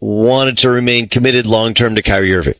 wanted to remain committed long-term to Kyrie Irving.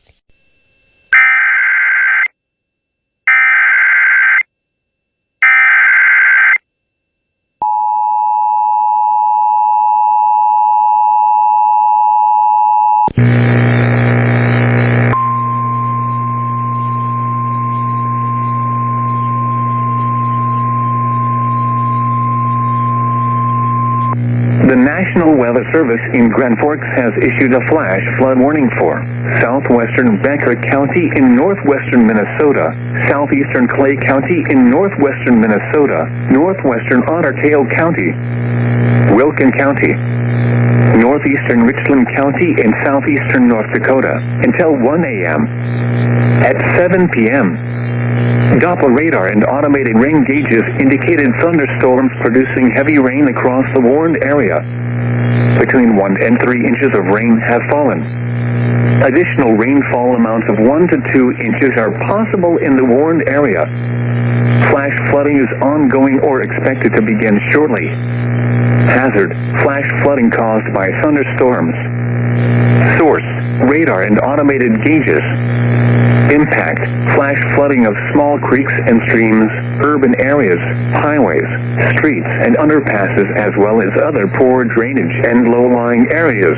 The National Weather Service in Grand Forks has issued a flash flood warning for southwestern Becker County in northwestern Minnesota, southeastern Clay County in northwestern Minnesota, northwestern Otter Tail County, Wilkin County, northeastern Richland County in southeastern North Dakota until 1 a.m. At 7 p.m., Doppler radar and automated rain gauges indicated thunderstorms producing heavy rain across the warned area. Between 1 and 3 inches of rain have fallen. Additional rainfall amounts of 1 to 2 inches are possible in the warned area. Flash flooding is ongoing or expected to begin shortly. Hazard: flash flooding caused by thunderstorms. Source: radar and automated gauges. Impact: flash flooding of small creeks and streams, urban areas, highways, streets, and underpasses, as well as other poor drainage and low-lying areas.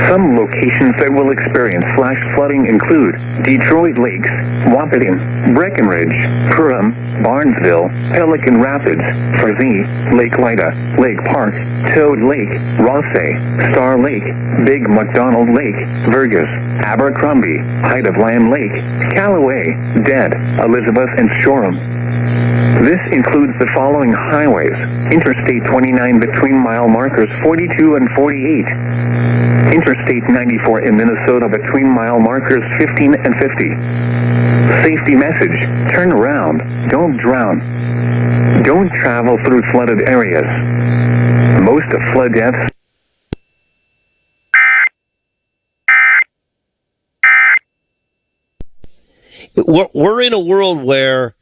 Some locations that will experience flash flooding include Detroit Lakes, Wahpeton, Breckenridge, Purim, Barnesville, Pelican Rapids, Frazee, Lake Lida, Lake Park, Toad Lake, Rothsay, Star Lake, Big McDonald Lake, Vergas, Abercrombie, Height of Land Lake, Callaway, Dead, Elizabeth, and Shoreham. This includes the following highways: Interstate 29 between mile markers 42 and 48. Interstate 94 in Minnesota between mile markers 15 and 50. Safety message: turn around, don't drown. Don't travel through flooded areas. Most of flood deaths We're in a world where